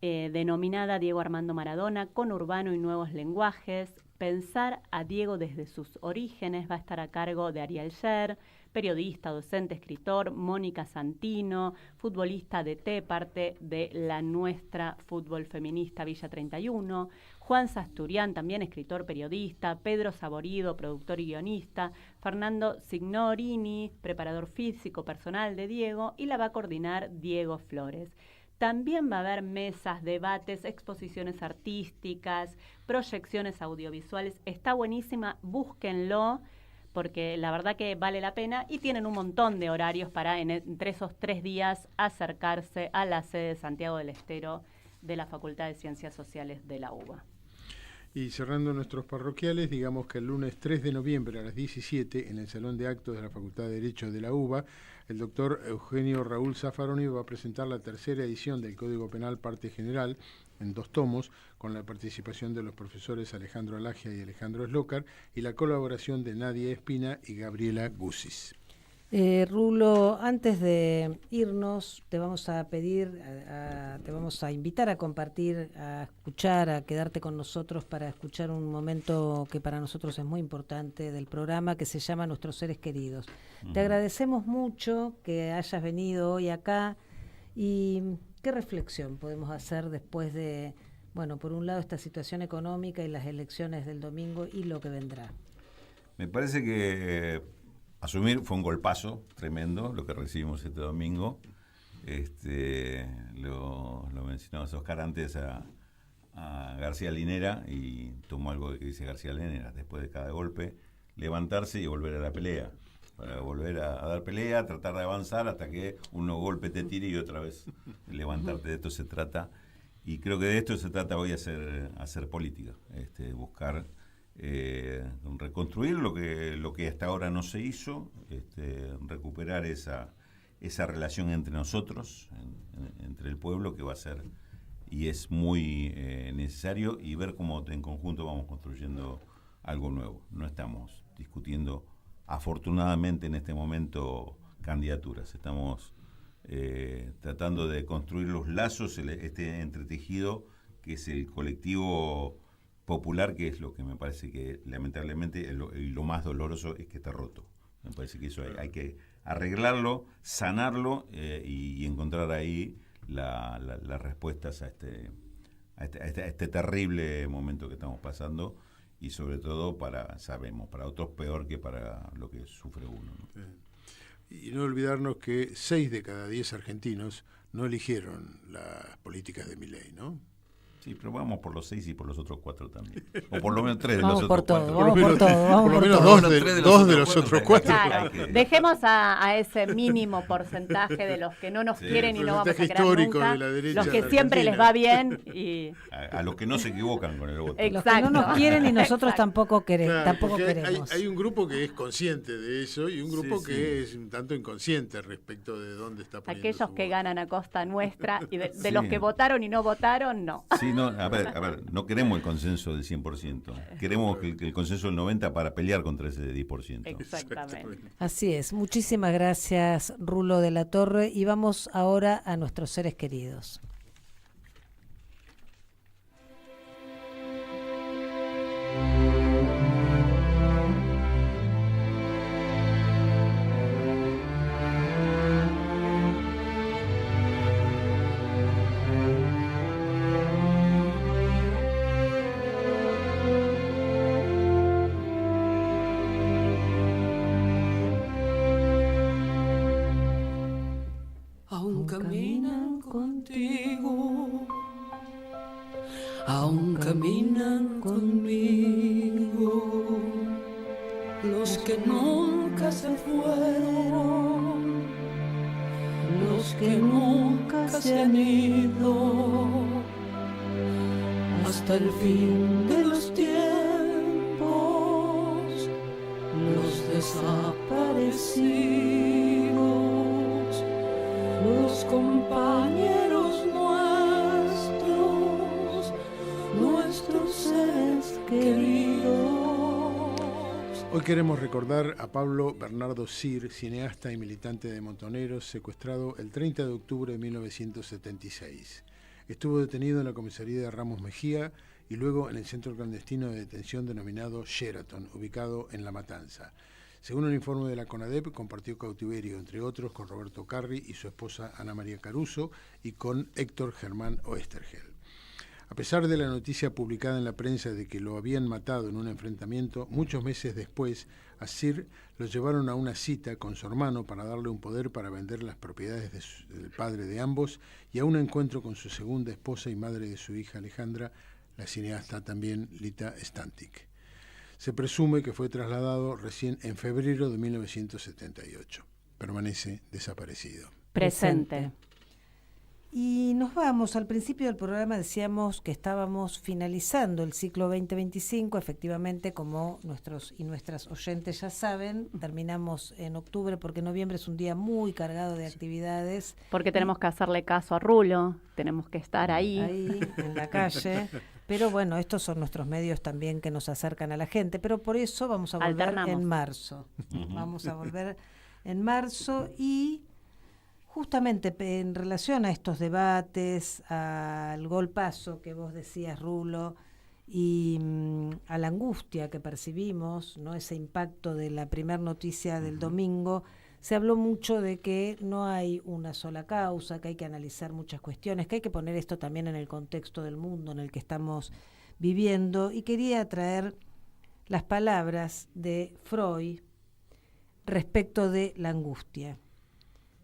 denominada Diego Armando Maradona, conurbano y nuevos lenguajes. Pensar a Diego desde sus orígenes va a estar a cargo de Ariel Sher, periodista, docente, escritor, Mónica Santino, futbolista de T, parte de la Nuestra Fútbol Feminista Villa 31, Juan Sasturian, también escritor, periodista, Pedro Saborido, productor y guionista, Fernando Signorini, preparador físico personal de Diego, y la va a coordinar Diego Flores. También va a haber mesas, debates, exposiciones artísticas, proyecciones audiovisuales. Está buenísima, búsquenlo, porque la verdad que vale la pena y tienen un montón de horarios para entre esos 3 días acercarse a la sede de Santiago del Estero de la Facultad de Ciencias Sociales de la UBA.
Y cerrando nuestros parroquiales, digamos que el lunes 3 de noviembre a las 17, en el Salón de Actos de la Facultad de Derecho de la UBA, el doctor Eugenio Raúl Zaffaroni va a presentar la tercera edición del Código Penal Parte General, en 2 tomos, con la participación de los profesores Alejandro Alagia y Alejandro Slócar, y la colaboración de Nadia Espina y Gabriela Guzis.
Rulo, antes de irnos, te vamos a pedir, te vamos a invitar a compartir, a escuchar, a quedarte con nosotros para escuchar un momento que para nosotros es muy importante del programa, que se llama Nuestros Seres Queridos. Te agradecemos mucho que hayas venido hoy acá y qué reflexión podemos hacer después de, bueno, por un lado esta situación económica y las elecciones del domingo y lo que vendrá.
Me parece que asumir fue un golpazo tremendo lo que recibimos este domingo. Lo mencionaba Oscar antes a García Linera, y tomó algo que dice García Linera: después de cada golpe, levantarse y volver a la pelea. Para volver a dar pelea, tratar de avanzar hasta que un nuevo golpe te tire y otra vez levantarte. De esto se trata, y creo que de esto se trata hoy hacer política, buscar reconstruir lo que hasta ahora no se hizo, recuperar esa relación entre nosotros, entre el pueblo, que va a ser y es muy necesario, y ver cómo en conjunto vamos construyendo algo nuevo. No estamos discutiendo, afortunadamente, en este momento candidaturas. Estamos tratando de construir los lazos, este entretejido que es el colectivo popular, que es lo que me parece que lamentablemente lo más doloroso es que está roto. Me parece que eso hay que arreglarlo, sanarlo y encontrar ahí las respuestas a este terrible momento que estamos pasando, y sobre todo para otros peor que para lo que sufre uno, ¿no?
Y no olvidarnos que 6 de cada 10 argentinos no eligieron las políticas de Milei, ¿no?
Sí, pero vamos por los 6 y por los otros 4 también. O por lo menos 3 de los otros 4.
Por lo menos 2 de los otros 4.
Claro, dejemos a ese mínimo porcentaje de los que no nos quieren y no vamos a querer nunca,
de la derecha,
los que siempre les va bien. Y
a los que no se equivocan con el voto.
Los que no nos quieren y nosotros tampoco queremos.
Hay un grupo que es consciente de eso y un grupo que es un tanto inconsciente respecto de dónde está poniendo
aquellos que ganan a costa nuestra y de los
Sí.
que votaron y no votaron, no.
Sí, no, a ver, no queremos el consenso del 100%. Queremos el consenso del 90% para pelear contra ese 10%.
Exactamente.
Así es. Muchísimas gracias, Rulo de la Torre. Y vamos ahora a nuestros seres queridos.
Aún caminan contigo, aún caminan conmigo, los que nunca se fueron, los que nunca se han ido, hasta el fin de los tiempos, los desaparecidos, los compañeros nuestros seres queridos.
Hoy queremos recordar a Pablo Bernardo Sir, cineasta y militante de Montoneros, secuestrado el 30 de octubre de 1976. Estuvo detenido en la comisaría de Ramos Mejía y luego en el centro clandestino de detención denominado Sheraton, ubicado en La Matanza. Según el informe de la CONADEP, compartió cautiverio, entre otros, con Roberto Carri y su esposa Ana María Caruso y con Héctor Germán Oesterhel. A pesar de la noticia publicada en la prensa de que lo habían matado en un enfrentamiento, muchos meses después, a Sir lo llevaron a una cita con su hermano para darle un poder para vender las propiedades del padre de ambos y a un encuentro con su segunda esposa y madre de su hija Alejandra, la cineasta también Lita Stantic. Se presume que fue trasladado recién en febrero de 1978. Permanece desaparecido.
Presente.
Y nos vamos. Al principio del programa decíamos que estábamos finalizando el ciclo 2025. Efectivamente, como nuestros y nuestras oyentes ya saben, terminamos en octubre porque noviembre es un día muy cargado de actividades.
Porque tenemos que hacerle caso a Rulo, tenemos que estar ahí
en la calle. Pero bueno, estos son nuestros medios también que nos acercan a la gente. Pero por eso vamos a volver en marzo. Vamos a volver en marzo y... justamente en relación a estos debates, al golpazo que vos decías, Rulo, y a la angustia que percibimos, ¿no? Ese impacto de la primera noticia del domingo, se habló mucho de que no hay una sola causa, que hay que analizar muchas cuestiones, que hay que poner esto también en el contexto del mundo en el que estamos viviendo, y quería traer las palabras de Freud respecto de la angustia.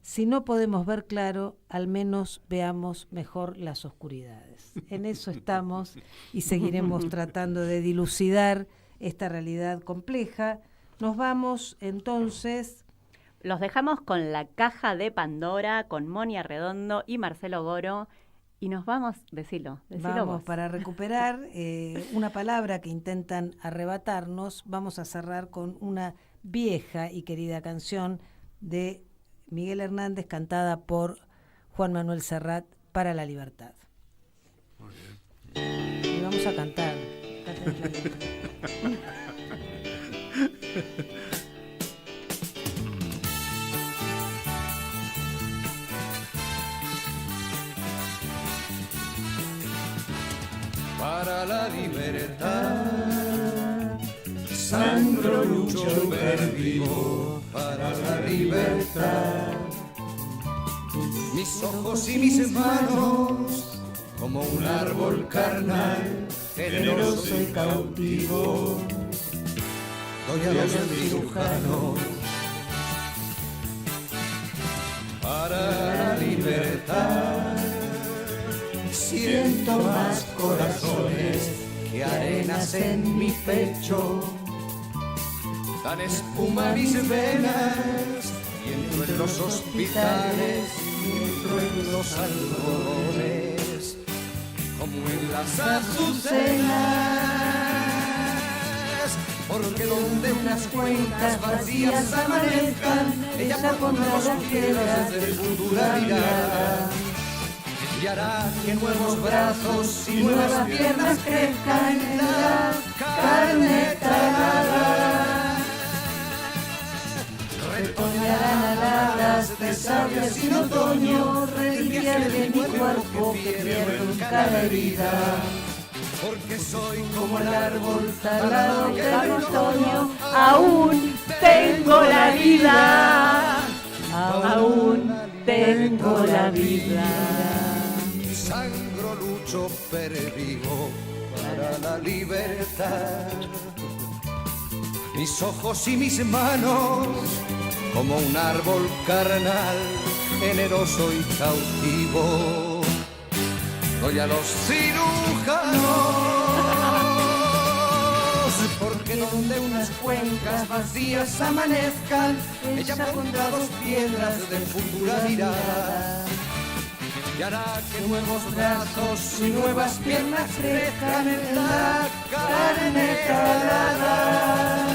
Si no podemos ver claro, al menos veamos mejor las oscuridades. En eso estamos y seguiremos tratando de dilucidar esta realidad compleja. Nos vamos entonces...
Los dejamos con la caja de Pandora, con Moni Arredondo y Marcelo Goro. Y nos vamos, decilo
vamos
vos.
Para recuperar una palabra que intentan arrebatarnos, vamos a cerrar con una vieja y querida canción de Miguel Hernández, cantada por Juan Manuel Serrat, Para la Libertad.
Muy bien.
Y vamos a cantar.
Para la libertad, sangro, lucho, pervivo. Para la libertad, mis ojos y mis manos, como un árbol carnal, generoso y cautivo, doy a los cirujanos. Para la libertad, siento más corazones que arenas en mi pecho. Dan espuma mis venas y entro en los hospitales y entro en los algodones como en las azucenas, porque donde unas cuencas vacías amanezcan, ella pondrá las piedras del futuro irá y hará que nuevos brazos y nuevas piernas crezcan en la carne talada. Retoñarán aladas de savia sin otoño, reliquias de mi cuerpo que pierdo en cada herida. Porque soy como el árbol talado que en otoño aún tengo la vida, aún tengo la vida. Sangro, lucho, pervivo para la libertad. Mis ojos y mis manos, como un árbol carnal, generoso y cautivo, doy a los cirujanos. Porque donde unas cuencas vacías amanezcan, ella pondrá dos piedras de futura mirada y hará que nuevos brazos y nuevas piernas crezcan en la carne talada.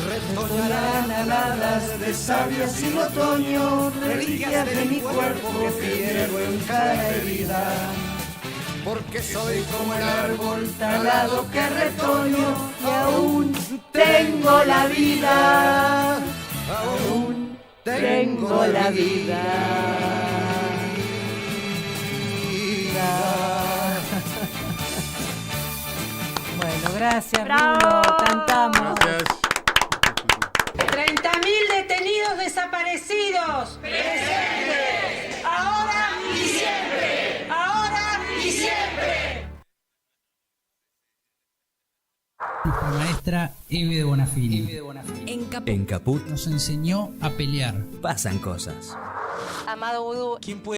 Retoñarán aladas de savia sin otoño, reliquias de mi cuerpo que pierdo en cada herida. Porque soy como el árbol talado que retoño y aún tengo la vida, aún tengo la vida.
Bueno, gracias,
¡bravo!
Rulo. Cantamos.
Gracias.
La maestra Eve de Bonafini.
En Caput
nos enseñó a pelear.
pasan cosas.
Amado Vudú. ¿Quién puede